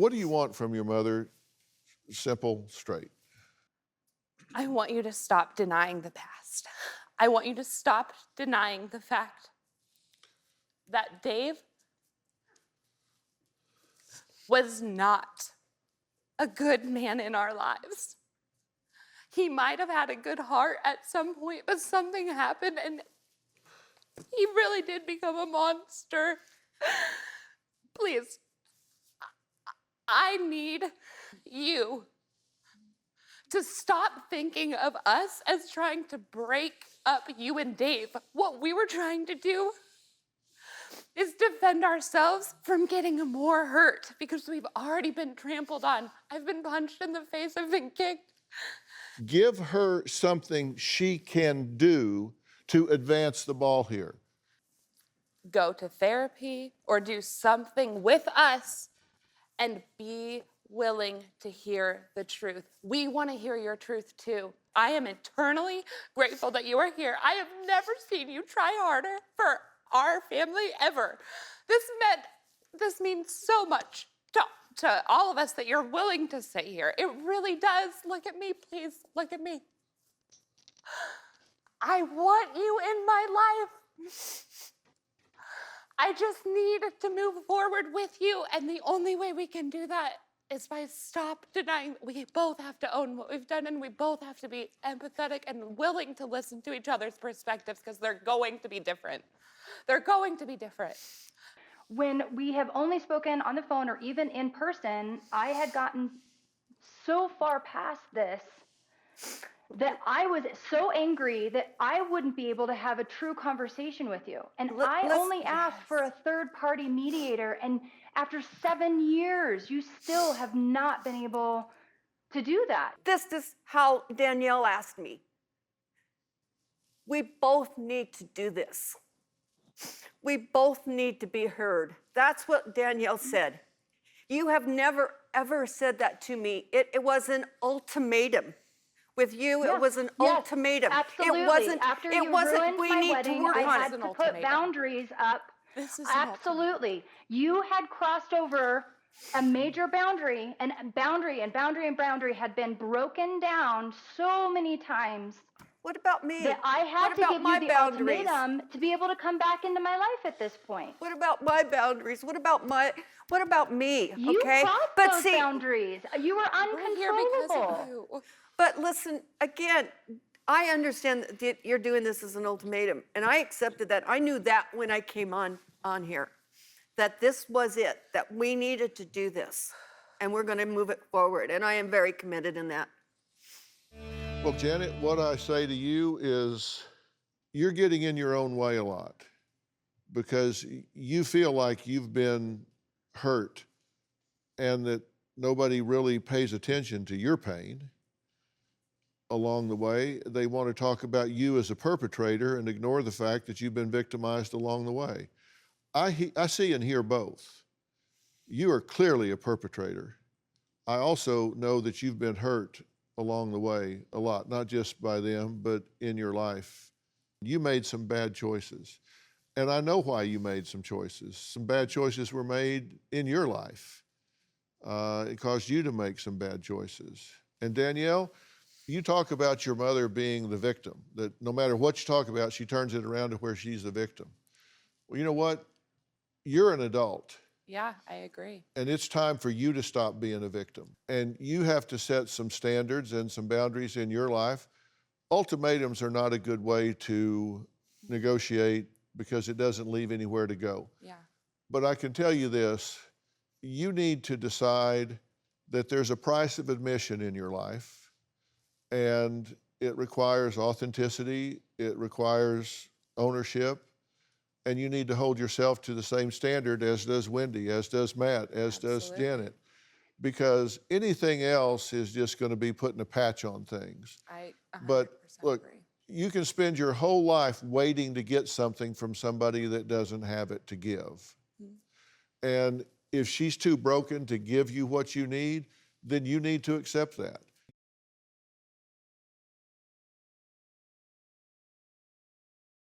What do you want from your mother? Simple, straight. I want you to stop denying the past. I want you to stop denying the fact that Dave was not a good man in our lives. He might have had a good heart at some point, but something happened and he really did become a monster. Please, I need you to stop thinking of us as trying to break up you and Dave. What we were trying to do is defend ourselves from getting more hurt because we've already been trampled on. I've been punched in the face, I've been kicked. Give her something she can do to advance the ball here. Go to therapy or do something with us and be willing to hear the truth. We want to hear your truth too. I am eternally grateful that you are here. I have never seen you try harder for our family ever. This means so much to all of us that you're willing to sit here. It really does. Look at me, please. Look at me. I want you in my life. I just need to move forward with you, and the only way we can do that is by stop denying. We both have to own what we've done, and we both have to be empathetic and willing to listen to each other's perspectives because they're going to be different. They're going to be different. When we have only spoken on the phone or even in person, I had gotten so far past this that I was so angry that I wouldn't be able to have a true conversation with you. And I only asked for a third-party mediator, and after 7 years, you still have not been able to do that. This is how Danielle asked me. We both need to do this. We both need to be heard. That's what Danielle said. You have never, ever said that to me. It was an ultimatum. With you, it was an ultimatum. Absolutely. It wasn't. After it you wasn't. ruined We my need wedding, to work I on had it. to put boundaries up. Absolutely. You had crossed over a major boundary, and boundary had been broken down so many times. What about me? That I had to give you the ultimatum to be able to come back into my life at this point. What about my boundaries? What about me? You okay? crossed those boundaries. You were uncontrollable. We're here because of you. But listen, again, I understand that you're doing this as an ultimatum, and I accepted that. I knew that when I came on here, that this was it, that we needed to do this, and we're going to move it forward, and I am very committed in that. Well, Janet, what I say to you is you're getting in your own way a lot because you feel like you've been hurt and that nobody really pays attention to your pain along the way. They want to talk about you as a perpetrator and ignore the fact that you've been victimized along the way. I see and hear both. You are clearly a perpetrator. I also know that you've been hurt along the way a lot, not just by them, but in your life. You made some bad choices. And I know why you made some choices. Some bad choices were made in your life. It caused you to make some bad choices. And Danielle, you talk about your mother being the victim, that no matter what you talk about, she turns it around to where she's the victim. Well, you know what? You're an adult. Yeah, I agree. And it's time for you to stop being a victim. And you have to set some standards and some boundaries in your life. Ultimatums are not a good way to negotiate because it doesn't leave anywhere to go. Yeah. But I can tell you this, you need to decide that there's a price of admission in your life, and it requires authenticity, it requires ownership, and you need to hold yourself to the same standard as does Wendy, as does Matt, as does Janet, because anything else is just going to be putting a patch on things. I 100% But look, agree. you can spend your whole life waiting to get something from somebody that doesn't have it to give. And if she's too broken to give you what you need, then you need to accept that.